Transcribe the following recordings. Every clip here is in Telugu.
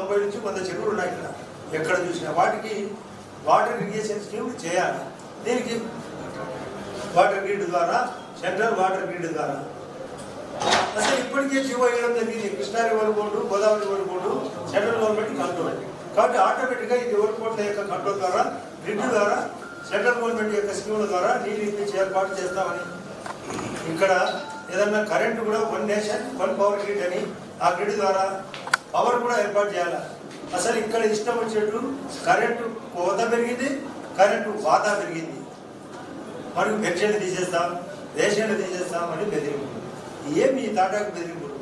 90 నుంచి 100 చెరువులు ఉన్నాయి ఇక్కడ. ఎక్కడ చూసినా వాటికి వాటర్ ఇరిగేషన్ స్కీమ్ చేయాలి. దీనికి వాటర్ గ్రిడ్ ద్వారా, సెంట్రల్ వాటర్ గ్రిడ్ ద్వారా అసలు ఇప్పటికే జీవో వేయడం జరిగింది. Krishna river board, Godavari river board central government control. కాబట్టి ఆటోమేటిక్గా ఈ రివర్ బోర్డుల యొక్క కంట్రోల్ ద్వారా, గ్రిడ్ ద్వారా, సెంట్రల్ గవర్నమెంట్ యొక్క స్కీముల ద్వారా నీళ్ళు ఇప్పించి ఏర్పాటు చేస్తామని. ఇక్కడ ఏదన్నా కరెంటు కూడా 1 నేషన్ 1 పవర్ గ్రిడ్ అని, ఆ గ్రిడ్ ద్వారా పవర్ కూడా ఏర్పాటు చేయాలి. అసలు ఇక్కడ ఇష్టం వచ్చేట్టు కరెంటు కోత పెరిగింది, కరెంటు వాతా పెరిగింది. మనకు పెన్షన్లు తీసేస్తాం, రేషన్లు తీసేస్తాం అని బెదిరింపుడు. ఏమి ఈ తాటాకు బెదిరింపుడు?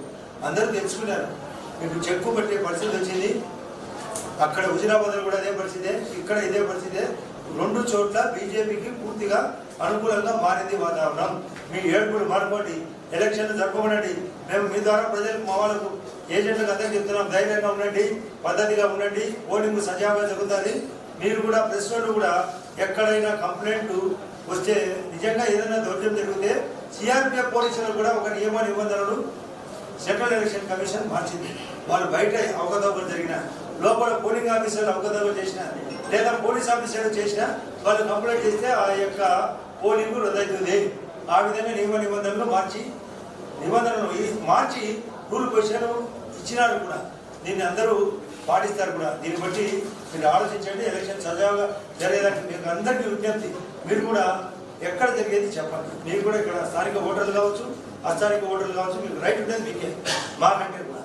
అందరూ తెలుసుకున్నారు. మీకు చెక్కు పట్టే పరిస్థితి వచ్చింది. అక్కడ హుజురాబాద్లో కూడా అదే పరిస్థితే, ఇక్కడ ఇదే పరిస్థితే. 2 చోట్ల బీజేపీకి పూర్తిగా అనుకూలంగా మారింది వాతావరణం. మీ ఏడుపుడు మార్పండి, ఎలక్షన్లు జరపబడండి. మేము మీ ద్వారా ప్రజలకు, మా వాళ్ళకు, ఏజెంట్లకు అందరికీ చెప్తున్నాం, ధైర్యంగా ఉండండి, పద్ధతిగా ఉండండి, ఓటింగ్ సజావుగా జరుగుతుంది. మీరు కూడా ప్రెస్ వాళ్ళు కూడా ఎక్కడైనా కంప్లైంట్ వస్తే, నిజంగా ఏదైనా దౌర్జన్యం జరిగితే సిఆర్పిఎఫ్ పోలీసులకు కూడా ఒక నియమ నిబంధనలు సెంట్రల్ ఎలక్షన్ కమిషన్ మార్చింది. వాళ్ళు బయట అవకతవకలు జరిగిన, లోపల పోలింగ్ ఆఫీసర్లు అవకతవకలు చేసిన, లేదా పోలీస్ ఆఫీసర్లు చేసిన, వాళ్ళు కంప్లైంట్ చేస్తే ఆ యొక్క పోలింగ్ రద్దవుతుంది. ఆ విధంగా నియమ నిబంధనలు మార్చి రూల్ పొజిషన్ ఇచ్చినారు కూడా. దీన్ని అందరూ పాటిస్తారు కూడా. దీన్ని బట్టి మీరు ఆలోచించండి. ఎలక్షన్ సజావుగా జరిగేదానికి మీకు అందరికీ విజ్ఞప్తి. మీరు కూడా ఎక్కడ జరిగేది చెప్పండి. మీరు కూడా ఇక్కడ స్థానిక ఓటర్లు కావచ్చు, అస్థానిక ఓటర్లు కావచ్చు, మీకు రైట్ ఉంటుంది. మీకే మాకంటే కూడా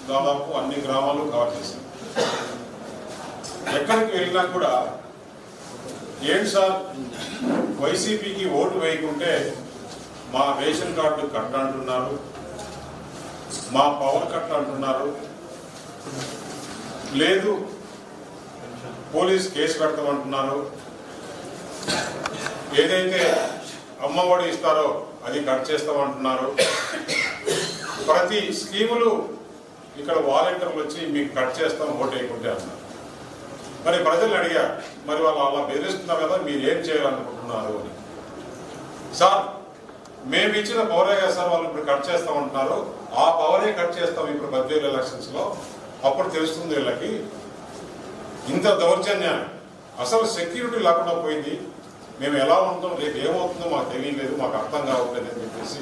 దాదాపు అన్ని గ్రామాలు కవర్ చేశాం. ఎక్కడికి వెళ్ళినా కూడా ఏంటి సార్, వైసీపీకి ఓటు వేయకుంటే మా రేషన్ కార్డు కట్ అంటున్నారు, మా పవర్ కట్ అంటున్నారు, లేదు పోలీస్ కేసు పెడతామంటున్నారు, ఏదైతే అమ్మఒడి ఇస్తారో అది కట్ చేస్తామంటున్నారు. ప్రతి స్కీములు ఇక్కడ వాలంటీర్లు వచ్చి మీకు కట్ చేస్తాం ఓటు వేయకుంటే అన్నారు. మరి ప్రజలు అడిగారు, మరి వాళ్ళు అలా బెదిరిస్తున్నారు కదా, మీరు ఏం చేయాలనుకుంటున్నారు అని. సార్, మేము ఇచ్చిన పవరే కదా సార్ వాళ్ళు ఇప్పుడు కట్ చేస్తామంటున్నారు, ఆ పవరే కట్ చేస్తాం ఇప్పుడు 10,000 ఎలక్షన్స్ లో. అప్పుడు తెలుస్తుంది వీళ్ళకి ఇంత దౌర్జన్యాన్ని. అసలు సెక్యూరిటీ లేకుండా పోయింది. మేము ఎలా ఉంటాం, రేపు ఏమవుతుందో మాకు తెలియలేదు, మాకు అర్థం కావట్లేదు అని చెప్పేసి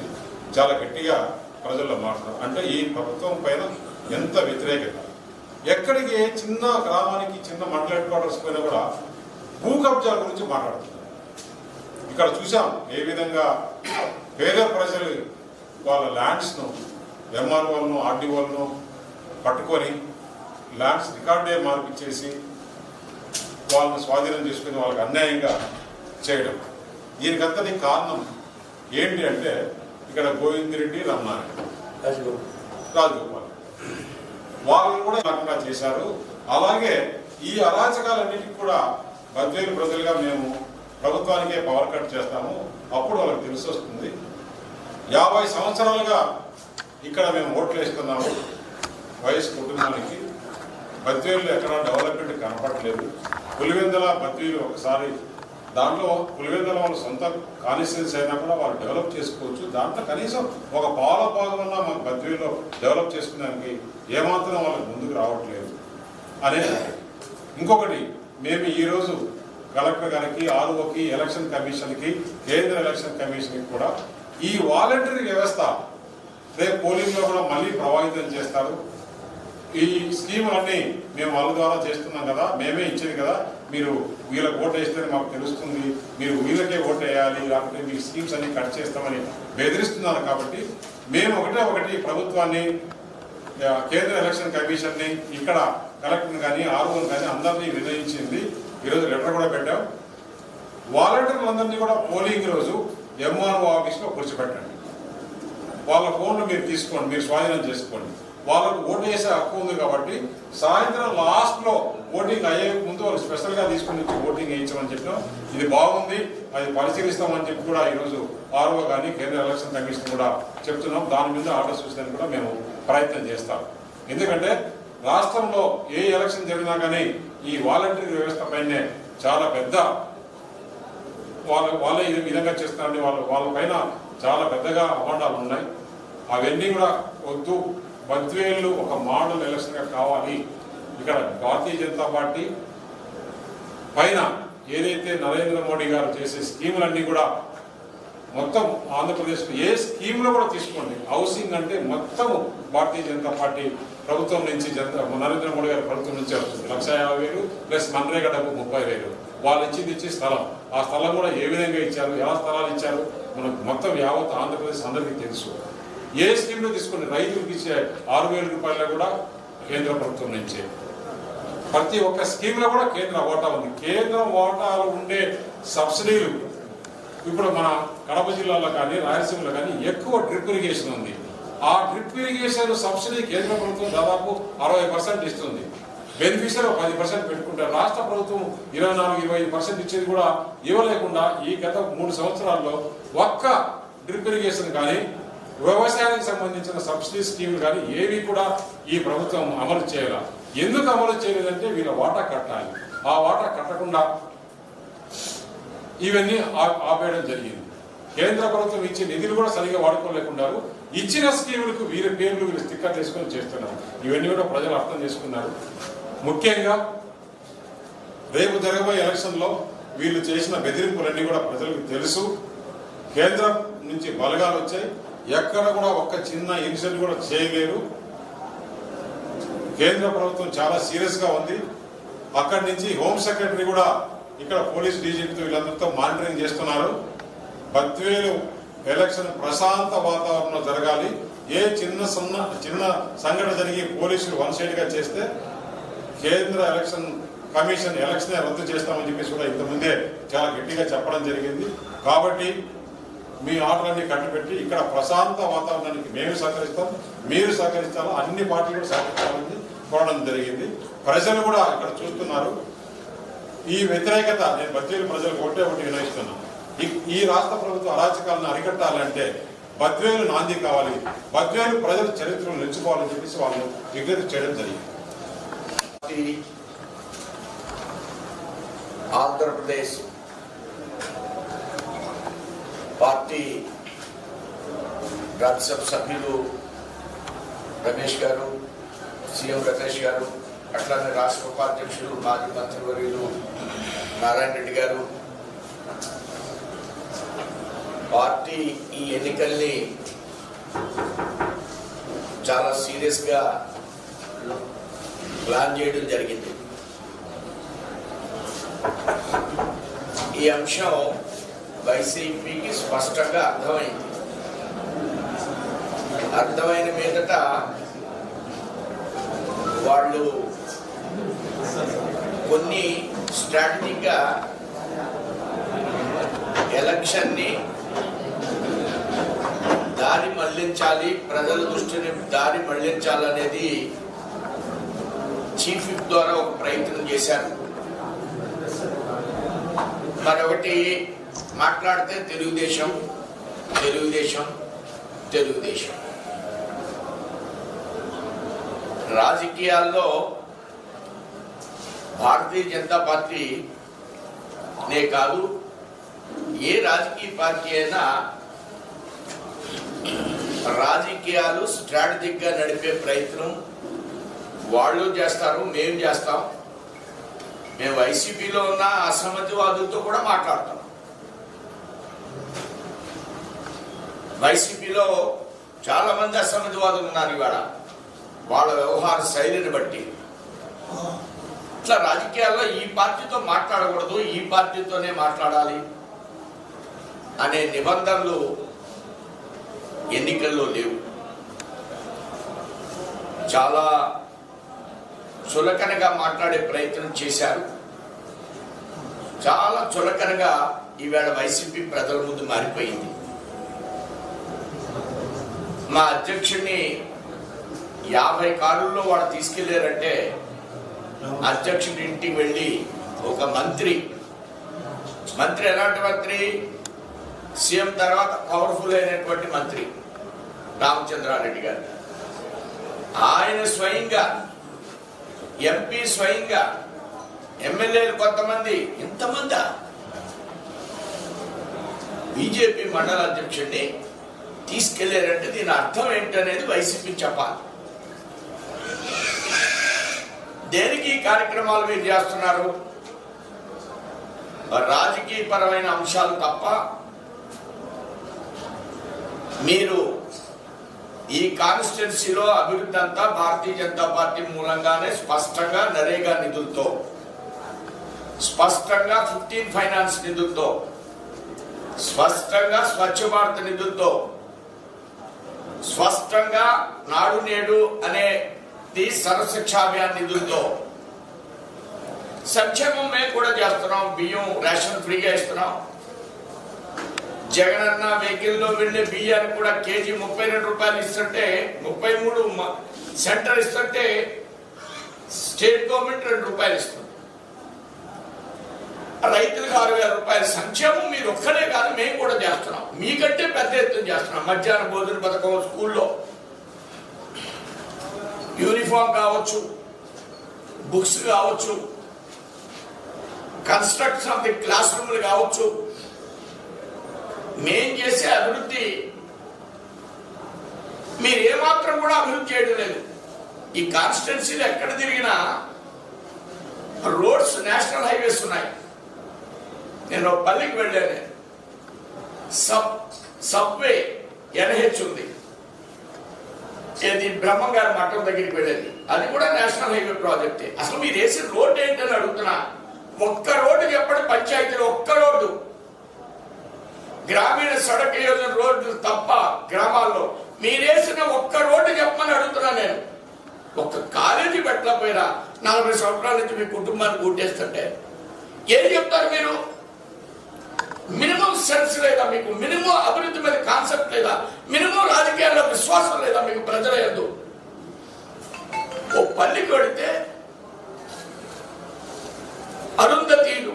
చాలా గట్టిగా ప్రజల్లో మాట్లాడారు. అంటే ఈ ప్రభుత్వం పైన ఎంత వ్యతిరేకత. ఎక్కడికి చిన్న గ్రామానికి, చిన్న మండల హెడ్ క్వార్టర్స్ పైన కూడా భూ కబ్జాల గురించి మాట్లాడుతున్నారు. ఇక్కడ చూసాం ఏ విధంగా పేద ప్రజలు వాళ్ళ ల్యాండ్స్ను ఎంఆర్ఓలను, ఆర్డీఓలను పట్టుకొని ల్యాండ్స్ రికార్డే మార్పిచ్చేసి వాళ్ళని స్వాధీనం చేసుకుని వాళ్ళకి అన్యాయంగా చేయడం. దీనికంతటి కారణం ఏంటి అంటే ఇక్కడ గోవిందరెడ్డి, రాజగోపాల్ వాళ్ళని కూడా లేకుండా చేశారు. అలాగే ఈ అరాచకాలన్నిటికీ కూడా 10,000 ప్రజలుగా మేము ప్రభుత్వానికే పవర్ కట్ చేస్తాము, అప్పుడు వాళ్ళకి తెలిసి వస్తుంది. 50 సంవత్సరాలుగా ఇక్కడ మేము ఓట్లు వేస్తున్నాము. వయసు కుటుంబానికి 10,000 ఎక్కడ డెవలప్మెంట్ కనపడలేదు. పులివెందుల 10,000 ఒకసారి, దాంట్లో పులివెందుల వాళ్ళ సొంత కాన్స్టిట్యున్సీ అయినా కూడా వాళ్ళు డెవలప్ చేసుకోవచ్చు. దాంట్లో కనీసం ఒక పాల భాగమన్నా మాకు 10,000లో డెవలప్ చేసుకునేదానికి ఏమాత్రం వాళ్ళకి ముందుకు రావట్లేదు అనేది. ఇంకొకటి, మేము ఈరోజు కలెక్టర్ గారికి, ఆర్ఓకి, ఎలక్షన్ కమిషన్కి, కేంద్ర ఎలక్షన్ కమిషన్కి కూడా ఈ వాలంటరీ వ్యవస్థ రేపు పోలింగ్లో కూడా మళ్ళీ ప్రభావితం చేస్తారు. ఈ స్కీములన్నీ మేము వాళ్ళ ద్వారా చేస్తున్నాం కదా, మేమే ఇచ్చేది కదా, మీరు వీళ్ళకి ఓటు వేస్తేనే మాకు తెలుస్తుంది, మీరు వీళ్ళకే ఓటు వేయాలి, లేకపోతే మీ స్కీమ్స్ అన్ని కట్ చేస్తామని బెదిరిస్తున్నారు. కాబట్టి మేము ఒకటి ప్రభుత్వాన్ని, కేంద్ర ఎలక్షన్ కమిషన్ని, ఇక్కడ కలెక్టర్ని కానీ, ఆర్ఓని కానీ అందరినీ నిర్ణయించింది. ఈరోజు లెటర్ కూడా పెట్టాం. వాలంటీర్లందరినీ కూడా పోలింగ్ రోజు ఎంఆర్ఓ ఆఫీస్లో కూర్చోబెట్టండి. వాళ్ళ ఫోన్లు మీరు తీసుకోండి, మీరు స్వాధీనం చేసుకోండి. వాళ్ళకు ఓటు వేసే హక్కు ఉంది కాబట్టి సాయంత్రం లాస్ట్లో ఓటింగ్ అయ్యే ముందు వాళ్ళు స్పెషల్గా తీసుకుని వచ్చి ఓటింగ్ వేయించమని చెప్పినాం. ఇది బాగుంది, అది పరిశీలిస్తామని చెప్పి కూడా ఈరోజు ఆర్ఓ కానీ, కేంద్ర ఎలక్షన్ కమిషన్ కూడా చెప్తున్నాం. దాని మీద ఆర్డర్స్ చూసేందుకు కూడా మేము ప్రయత్నం చేస్తాం. ఎందుకంటే రాష్ట్రంలో ఏ ఎలక్షన్ జరిగినా కానీ ఈ వాలంటీర్ వ్యవస్థ పైనే చాలా పెద్ద వాళ్ళే ఈ విధంగా చేస్తున్నారని వాళ్ళ పైన చాలా పెద్దగా అవాండాలు ఉన్నాయి. అవన్నీ కూడా వద్దు, బద్వేలు ఒక మోడల్ ఎలక్షన్గా కావాలి. ఇక్కడ భారతీయ జనతా పార్టీ పైన ఏదైతే నరేంద్ర మోడీ గారు చేసే స్కీములన్నీ కూడా మొత్తం ఆంధ్రప్రదేశ్లో ఏ స్కీమ్లో కూడా తీసుకోండి, హౌసింగ్ అంటే మొత్తం భారతీయ జనతా పార్టీ ప్రభుత్వం నుంచి నరేంద్ర మోడీ గారి ప్రభుత్వం నుంచి వస్తుంది. 1,50,000 ప్లస్ మన్రేగా డబ్బు 30,000 వాళ్ళు ఇచ్చి స్థలం. ఆ స్థలం కూడా ఏ విధంగా ఇచ్చారు, ఎలా స్థలాలు ఇచ్చారు మనకు మొత్తం యావత్ ఆంధ్రప్రదేశ్ అందరికీ తెలుసు. ఏ స్కీమ్లో తీసుకోండి, రైతులకు ఇచ్చే 6,000 రూపాయలు కూడా కేంద్ర ప్రభుత్వం నుంచే. ప్రతి ఒక్క స్కీమ్లో కూడా కేంద్ర ఓటా ఉంది. కేంద్ర ఓటాలు ఉండే సబ్సిడీలు ఇప్పుడు మన కడప జిల్లాలో కానీ రాయలసీమలో కానీ ఎక్కువ డ్రిప్ ఇరిగేషన్ ఉంది. ఆ డ్రిప్ ఇరిగేషన్ సబ్సిడీ కేంద్ర ప్రభుత్వం దాదాపు 60% ఇస్తుంది. బెనిఫిషియరీ 10% పెట్టుకుంటారు. రాష్ట్ర ప్రభుత్వం 24-25% ఇచ్చేది కూడా ఇవ్వలేకుండా ఈ గత 3 సంవత్సరాల్లో ఒక్క డ్రిప్ ఇరిగేషన్ కానీ వ్యవసాయానికి సంబంధించిన సబ్సిడీ స్కీములు కానీ ఏవి కూడా ఈ ప్రభుత్వం అమలు చేయాలి. ఎందుకు అమలు చేయలేదంటే వీళ్ళ వాటా కట్టాలి. ఆ వాటా కట్టకుండా ఇవన్నీ ఆపేయడం జరిగింది. కేంద్ర ప్రభుత్వం ఇచ్చే నిధులు కూడా సరిగా వాడుకోలేకుండా ఇచ్చిన స్కీములకు వీరి పేర్లు వీళ్ళు స్టిక్కర్ చేసుకొని చేస్తున్నారు. ఇవన్నీ కూడా ప్రజలు అర్థం చేసుకున్నారు. ముఖ్యంగా రేపు జరగబోయే ఎలక్షన్లో వీళ్ళు చేసిన బెదిరింపులన్నీ కూడా ప్రజలకు తెలుసు. కేంద్రం నుంచి బలగాలు వచ్చాయి, ఎక్కడ కూడా ఒక్క చిన్న ఇన్సిడెంట్ కూడా చేయలేరు. కేంద్ర ప్రభుత్వం చాలా సీరియస్ గా ఉంది. అక్కడి నుంచి హోమ్ సెక్రటరీ కూడా ఇక్కడ పోలీస్ డీజీపీతో వీళ్ళందరితో మానిటరింగ్ చేస్తున్నారు. బద్వేలు ఎలక్షన్ ప్రశాంత వాతావరణంలో జరగాలి. ఏ చిన్న సంఘటన జరిగి పోలీసులు వన్ సైడ్ గా చేస్తే కేంద్ర ఎలక్షన్ కమిషన్ ఎలక్షన్ రద్దు చేస్తామని చెప్పేసి కూడా ఇంతకుముందే చాలా గట్టిగా చెప్పడం జరిగింది. కాబట్టి మీ ఆటలన్నీ కట్టుపెట్టి ఇక్కడ ప్రశాంత వాతావరణానికి మేము సహకరిస్తాం, మీరు సహకరిస్తాము, అన్ని పార్టీలు కూడా సహకరిస్తామని కోరడం జరిగింది. ప్రజలు కూడా ఇక్కడ చూస్తున్నారు. ఈ వ్యతిరేకత నేను బద్వేలు ప్రజలకు ఒకటి వినయిస్తున్నాను. ఈ రాష్ట్ర ప్రభుత్వ అరాచకాలను అరికట్టాలంటే బద్వేలు నాంది కావాలి, బద్వేలు ప్రజల చరిత్రను నిలుచుకోవాలని చెప్పేసి వాళ్ళు విజ్ఞప్తి చేయడం జరిగింది. ఆంధ్రప్రదేశ్ పార్టీ రాజ్యసభ సభ్యులు రమేష్ గారు, సీఎం రమేష్ గారు, అట్లానే రాష్ట్ర ఉపాధ్యక్షులు మాజీ మంత్రివర్యులు నారాయణ రెడ్డి గారు, పార్టీ ఈ ఎన్నికల్ని చాలా సీరియస్ గా ప్లాన్ చేయడం జరిగింది. ఈ అంశం వైసీపీకి స్పష్టంగా అర్థమైంది. అర్థమైన మీదట వాళ్ళు కొన్ని స్ట్రాటజీగా ఎలక్షన్ని దారి మళ్లించాలి, ప్రజల దృష్టిని దారి మళ్లించాలనేది చీఫ్ విప్ ద్వారా ఒక ప్రయత్నం చేశారు. మరొకటి మాట్లాడితే తెలుగుదేశం తెలుగుదేశం తెలుగుదేశం. రాజకీయాల్లో భారతీయ జనతా పార్టీనే కాదు, ఏ రాజకీయ పార్టీ అయినా రాజకీయాలు స్ట్రాటజిక్ గా నడిపే ప్రయత్నం వాళ్ళు చేస్తారు, మేము చేస్తాం. మేము వైసీపీలో ఉన్న అసమ్మతివాదులతో కూడా మాట్లాడతాం. వైసీపీలో చాలా మంది అసమ్మతివాదులు ఉన్నారు ఇవాళ, వాళ్ళ వ్యవహార శైలిని బట్టి. ఇట్లా రాజకీయాల్లో ఈ పార్టీతో మాట్లాడకూడదు, ఈ పార్టీతోనే మాట్లాడాలి అనే నిబంధనలు ఎన్నికల్లో లేవు. చాలా చులకనగా మాట్లాడే ప్రయత్నం చేశారు. చాలా చులకనగా ఈవేళ వైసీపీ ప్రజల ముందు మారిపోయింది. మా అధ్యక్షుడిని 50 కారుల్లో వాళ్ళు తీసుకెళ్లారంటే అధ్యక్షుడి ఇంటికి వెళ్ళి ఒక మంత్రి ఎలాంటి మంత్రి, సీఎం తర్వాత పవర్ఫుల్ అయినటువంటి మంత్రి రామచంద్రారెడ్డి గారు, ఆయన స్వయంగా, ఎంపీ స్వయంగా, ఎమ్మెల్యేలు కొంతమంది, ఇంతమంది బీజేపీ మండల అధ్యక్షుడిని తీసుకెళ్లారంటే దీని అర్థం ఏంటనేది వైసీపీ చెప్పాలి. దేనికి ఈ కార్యక్రమాలు మీరు చేస్తున్నారు? రాజకీయ పరమైన అంశాలు తప్ప మీరు ఈ కాన్స్టిట్యున్సీలో అభివృద్ధి అంతా భారతీయ జనతా పార్టీ మూలంగానే స్పష్టంగా నరేగా నిధులతో, స్పష్టంగా 15 ఫైనాన్స్ నిధులతో, స్పష్టంగా స్వచ్ఛ భారత్ నిధులతో, స్పష్టంగా నాడు నేడు అనేది సర్వశిక్షాభియాన్ నిధులతో సంక్షేమం మేము కూడా చేస్తున్నాం. బియ్యం రేషన్ ఫ్రీగా ఇస్తున్నాం. జగనన్న వెహికల్లో వెళ్ళే బియ్యానికి కూడా కేజీ 32 రూపాయలు ఇస్తుంటే 33 సెంటర్ ఇస్తుంటే స్టేట్ గవర్నమెంట్ 2 రూపాయలు ఇస్తుంది. రైతులకు 6,000 రూపాయలు సంక్షేమం మీరు ఒక్కడే కాదు, మేము కూడా చేస్తున్నాం. మీకంటే పెద్ద ఎత్తున చేస్తున్నాం. మధ్యాహ్న భోజన పథకం, స్కూల్లో యూనిఫామ్ కావచ్చు, బుక్స్ కావచ్చు, కన్స్ట్రక్షన్ ఆఫ్ ది క్లాస్ రూమ్లు కావచ్చు, మేం చేసే అభివృద్ధి మీరు ఏమాత్రం కూడా అభివృద్ధి చేయడం లేదు. ఈ కాన్స్టిట్యున్సీలో ఎక్కడ తిరిగినా రోడ్స్, నేషనల్ హైవేస్ ఉన్నాయి. నేను పల్లికి వెళ్ళాను, సబ్వే NH ఉంది, ఏది బ్రహ్మంగారి మఠం దగ్గరికి వెళ్ళేది, అది కూడా నేషనల్ హైవే ప్రాజెక్టే. అసలు మీరు వేసిన రోడ్డు ఏంటని అడుగుతున్నా. ఒక్క రోడ్డు చెప్పండి పంచాయతీలో, ఒక్క రోడ్డు. గ్రామీణ సడక్ యోజన రోడ్డు తప్ప గ్రామాల్లో మీరేసిన ఒక్క రోడ్డు చెప్పమని అడుగుతున్నా నేను. ఒక్క కాలేజీ పెట్టలేకపోయినా 40 సంవత్సరాల నుంచి మీ కుటుంబాన్ని కూటేస్తుంటే ఏం చెప్తారు మీరు? మినిమం సెన్స్ లేదా మీకు? మినిమం అభివృద్ధి మీద కాన్సెప్ట్ లేదా? మినిమం రాజకీయాల్లో విశ్వాసం లేదా మీకు ప్రజల యందు? ఓ పల్లికి వెళితే అరుంధతీలు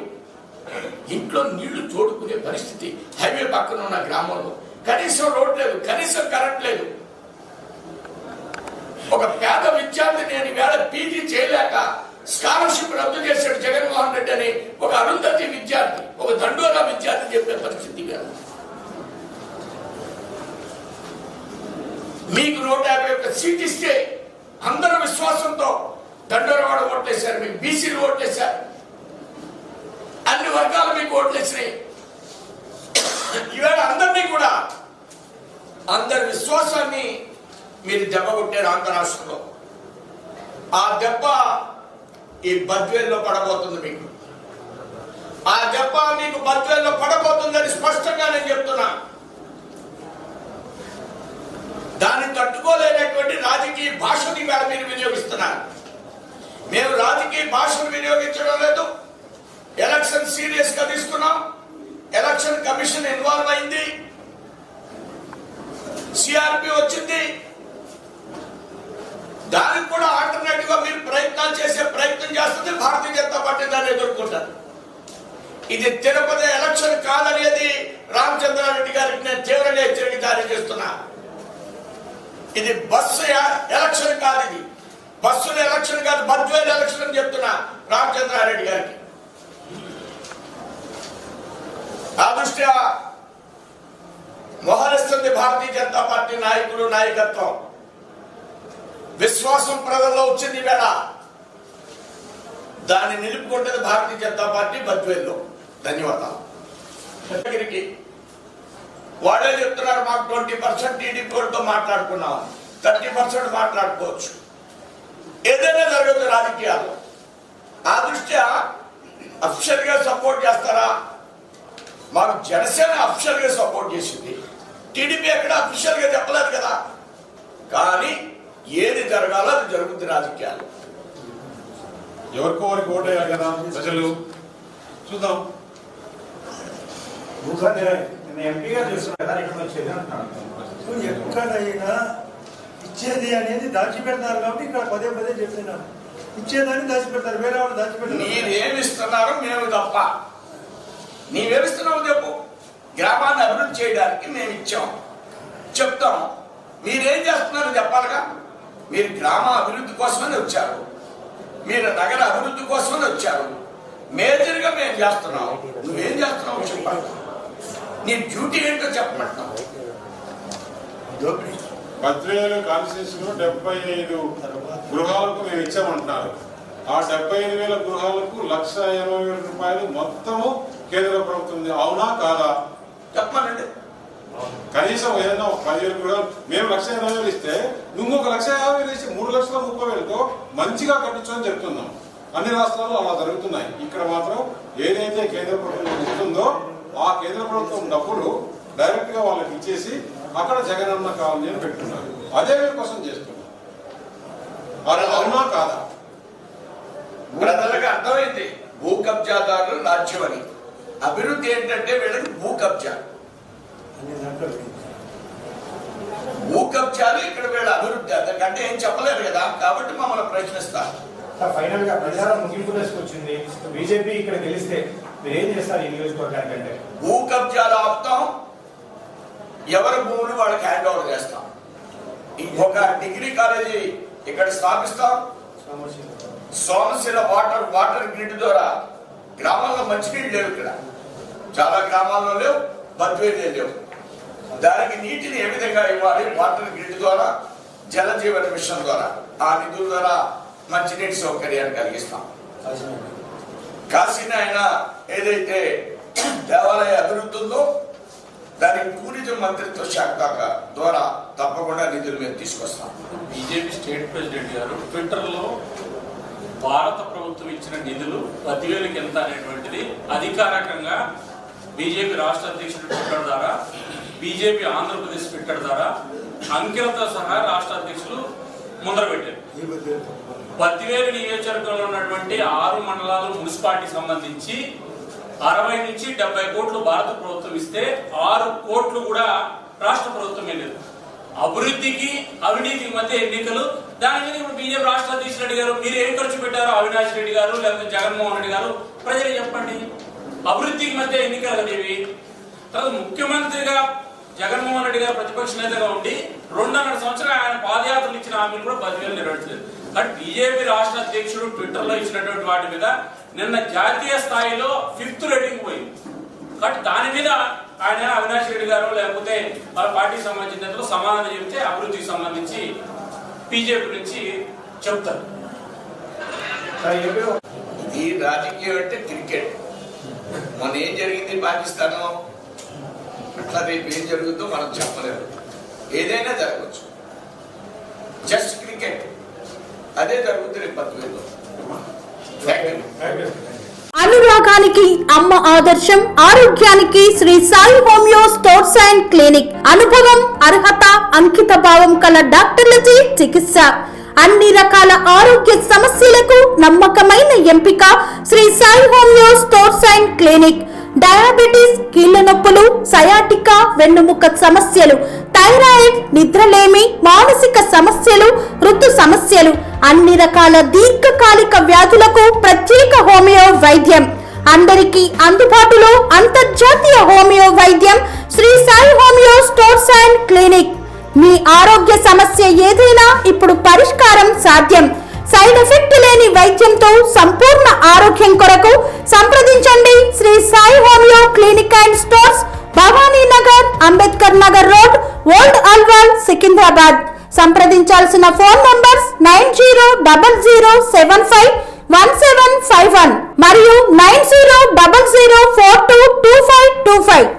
ఇంట్లో నీళ్లు తోడుకునే పరిస్థితి, హైవే పక్కన ఉన్న గ్రామంలో కనీసం రోడ్ లేదు, కనీసం కరెంట్ లేదు. ఒక పేద విద్యార్థి నేను ఈవేళ పీజీ చేయలేక స్కాలర్షిప్ రద్దు చేశాడు జగన్మోహన్ రెడ్డి అని ఒక అరుంధతి విద్యార్థి, ఒక దండోరా విద్యార్థి చెప్పే పరిస్థితి కాదు. మీకు 151 సీట్ ఇస్తే అందరూ విశ్వాసంతో దండోరా వాడు ఓట్లేశారు, మీకు బీసీలు ఓట్లేశారు, అన్ని వర్గాలు మీకు ఓట్లేసినాయి. ఈవేళ అందరినీ కూడా, అందరి విశ్వాసాన్ని మీరు దెబ్బ కొట్టారు ఆంధ్ర రాష్ట్రంలో. ఆ దెబ్బ ఈ బద్వేల్లో పడబోతుంది మీకు. ఆ దెబ్బ మీకు బద్వేల్లో పడబోతుందని స్పష్టంగా నేను చెప్తున్నా. దాన్ని తట్టుకోలేనటువంటి రాజకీయ భాషని వేళ మీరు వినియోగిస్తున్నారు. మేము రాజకీయ భాషను వినియోగించడం లేదు. ఎలక్షన్ సీరియస్ గా తీసుకున్నాం. ఎలక్షన్ కమిషన్ ఇన్వాల్వ్ అయింది, సిఆర్పి వచ్చింది. దానికి కూడా ఆల్టర్నేటివ్ గా మీరు ప్రయత్నాలు చేసే ప్రయత్నం చేస్తుంది భారతీయ జనతా పార్టీ. దాన్ని ఎదుర్కొంటారు. ఇది తిరుపతి ఎలక్షన్ కాదనేది రామచంద్రారెడ్డి గారికి నేను తీవ్రంగా హెచ్చరిక జారీ చేస్తున్నా. ఇది బస్సు ఎలక్షన్ కాదు, ఇది బస్సుల ఎలక్షన్ కాదు, బద్వేల్ ఎలక్షన్ అని చెప్తున్నా రామచంద్రారెడ్డి గారికి. ఆ దృష్ట్యా మోహరిస్తుంది భారతీయ జనతా పార్టీ నాయకులు, నాయకత్వం. విశ్వాసం ప్రజల్లో వచ్చింది వేళ. దాన్ని నిలుపుకుంటుంది భారతీయ జనతా పార్టీ బద్వేల్లో. ధన్యవాదాలు. వాళ్ళే చెప్తున్నారు మాకు 20% టీడీపీ వాళ్ళతో మాట్లాడుకున్నాం, 30% మాట్లాడుకోవచ్చు. ఏదైనా జరగదు రాజకీయాల్లో. ఆ దృష్ట్యా అఫిషియల్ గా సపోర్ట్ చేస్తారా? మాకు జనసేన అఫిషియల్ గా సపోర్ట్ చేసింది, టీడీపీ ఎక్కడ అఫిషియల్ గా చెప్పలేదు కదా. కానీ ఏది జరగాలో అది జరుగుతుంది రాజకీయాలు. ఎవరికో వారికి ఓటేయాలి కదా ప్రజలు. చూద్దాం. ఎంపీగా చూస్తున్నా ఎక్కడైనా ఇచ్చేది అనేది దాచిపెడతారు కాబట్టి ఇక్కడ పదే పదే చెప్తున్నాను. ఇచ్చేదాన్ని దాచిపెడతారు, వేరే వాళ్ళు దాచిపెడతారు. మీరేమిస్తున్నారో మేము తప్ప. నీవేమిస్తున్నావు చెప్పు. గ్రామాన్ని అభివృద్ధి చేయడానికి మేము ఇచ్చాం, చెప్తాం. మీరేం చేస్తున్నారో చెప్పాలిగా. మీరు గ్రామ అభివృద్ధి కోసమని వచ్చారు, మీరు నగర అభివృద్ధి కోసమని వచ్చారు. మేజర్ గా మేము చేస్తున్నాం. నువ్వేం చేస్తున్నావు చెప్పాలి. నీ డ్యూటీ ఏంటో చెప్పమంటున్నావు. బద్వేలు కాన్స్టిట్యూన్సీలో 75 గృహాలకు మేము ఇచ్చామంటున్నారు. ఆ 75,000 గృహాలకు 1,80,000 రూపాయలు మొత్తము కేంద్ర ప్రభుత్వం. అవునా కాదా చెప్పమనండి. కనీసం ఏదైనా 10,000 గృహాలు మేము 1,80,000 ఇస్తే ఇంకొక 1,50,000 ఇచ్చి 3,30,000తో మంచిగా కట్టించని చెప్తున్నాం. అన్ని రాష్ట్రాల్లో అలా జరుగుతున్నాయి. ఇక్కడ మాత్రం ఏదైతే కేంద్ర ప్రభుత్వం ఇస్తుందో ఆ కేంద్ర ప్రభుత్వం డబ్బులు డైరెక్ట్ గా వాళ్ళకి ఇచ్చేసి అక్కడ జగనన్న కాలనీ అని పెట్టున్నారు. అదే కోసం చేస్తున్నారు. అవునా కాదా? ప్రజలకు అర్థమైంది భూ కబ్జాదారులు రాజ్యం అని. అభివృద్ధి ఏంటంటే వీళ్ళకి భూ కబ్జా. భూ కబ్జాలు ఇక్కడ వీళ్ళ అభివృద్ధి. అంతకంటే ఏం చెప్పలేరు కదా, కాబట్టి మమ్మల్ని ప్రశ్నిస్తారు. ఫైనల్ గా ప్రచారం ముగింపు దశకొచ్చింది. బీజేపీ ఇక్కడ గెలిస్తే మీరు ఏం చేస్తారు ఈ నియోజకవర్గానికంటే? భూ కబ్జాలు ఆపుతాం, ఎవరి భూములు వాళ్ళకి హ్యాండ్ ఓవర్ చేస్తాం. ఇంకొక డిగ్రీ కాలేజీ ఇక్కడ స్థాపిస్తాం. సోమశిల వాటర్ గ్రిడ్ ద్వారా గ్రామాల్లో మంచినీళ్ళు లేవు. ఇక్కడ చాలా గ్రామాల్లో లేవు, బద్వేలు లేవు. దానికి నీటిని ఏ విధంగా ఇవ్వాలి? వాటర్ గ్రిడ్ ద్వారా, జల జీవన మిషన్ ద్వారా, ఆ నిధుల ద్వారా మంచినీటి సౌకర్యాన్ని కలిగిస్తాం. కాశీనాయన ఏదైతే దేవాలయ అభివృద్ధి ఉందో దానికి టూరిజం మంత్రిత్వ శాఖ ద్వారా తప్పకుండా నిధులు మేము తీసుకొస్తాం. బీజేపీ స్టేట్ ప్రెసిడెంట్ గారు ట్విట్టర్లో భారత ప్రభుత్వం ఇచ్చిన నిధులు 10,000కి ఎంత అనేటువంటిది అధికారికంగా బీజేపీ రాష్ట్ర అధ్యక్షుడు ట్విట్టర్ ద్వారా, బీజేపీ ఆంధ్రప్రదేశ్ ట్విట్టర్ ద్వారా అంకెలతో సహా రాష్ట్ర అధ్యక్షులు ముందర పెట్టారు. 10,000 నియోజకవర్గంలో ఉన్నటువంటి 6 మండలాలు మున్సిపాలిటీకి సంబంధించి 60 నుంచి 70 కోట్లు భారత ప్రభుత్వం ఇస్తే 6 కోట్లు కూడా రాష్ట్ర ప్రభుత్వం వెళ్ళదు. అభివృద్ధికి అవినీతికి మధ్య ఎన్నికలు. దాని మీద ఇప్పుడు బీజేపీ రాష్ట్ర అధ్యక్షుడు రెడ్డి గారు మీరు ఏం ఖర్చు పెట్టారో అవినాష్ రెడ్డి గారు లేకపోతే జగన్మోహన్ రెడ్డి గారు ప్రజలు చెప్పండి. అభివృద్ధికి మధ్య ఎన్నికలు అనేవి. తర్వాత ముఖ్యమంత్రిగా జగన్మోహన్ రెడ్డి గారు ప్రతిపక్ష నేతగా ఉండి 2.5 సంవత్సరాలు ఆయన పాదయాత్రలు ఇచ్చిన హామీలు కూడా 10,000 నెరవేర్చలేదు. బట్ బీజేపీ రాష్ట్ర అధ్యక్షుడు ట్విట్టర్ లో ఇచ్చినటువంటి వాటి మీద నిన్న జాతీయ స్థాయిలో 5th రేటింగ్ పోయింది. బట్ దాని మీద ఆయన అవినాష్ రెడ్డి గారు లేకపోతే వాళ్ళ పార్టీకి సంబంధించిన నేతలు సమాధానం చెబితే అభివృద్ధికి సంబంధించి బీజేపీ నుంచి చెప్తారు. ఈ రాజకీయం అంటే క్రికెట్. మన ఏం జరిగింది పాకిస్తాన్, అట్లా రేపు ఏం జరుగుతుందో మనం చెప్పలేము. ఏదైనా జరగవచ్చు. Just cricket. అదే జరుగుతుంది రేపు 10,000లో. అనురాగానికి అమ్మ ఆదర్శం, ఆరోగ్యానికి Shri Sai homeo stores and clinic. అనుభవం, అర్హత, అంకిత భావం కల డాక్టర్లచే చికిత్స. అన్ని రకాల ఆరోగ్య సమస్యలకు నమ్మకమైన ఎంపిక Shri Sai homeo stores and clinic. Diabetes, కీళ్ల నొప్పులు, సయాటికా, వెన్నుముక సమస్యలు, థైరాయిడ్, నిద్రలేమి, మానసిక సమస్యలు, ఋతు సమస్యలు, అన్ని రకాల దీర్ఘకాలిక వ్యాధులకు ప్రత్యేక హోమియో వైద్యం. అందరికీ అందుబాటులో అంతర్జాతీయ హోమియో వైద్యం Shri Sai homeo stores and clinic. మీ ఆరోగ్య సమస్య ఏదైనా ఇప్పుడు పరిష్కారం సాధ్యం. సైడ్ ఎఫెక్ట్ లేని వైద్యంతో సంపూర్ణ ఆరోగ్యం కొరకు సంప్రదించండి Shri Sai homeo clinic and stores, Bhavani Nagar, Ambedkar Nagar road, old Alwal, Secunderabad. సంప్రదించాల్సిన ఫోన్ నంబర్స్ 9000751751 మరియు 9000422525.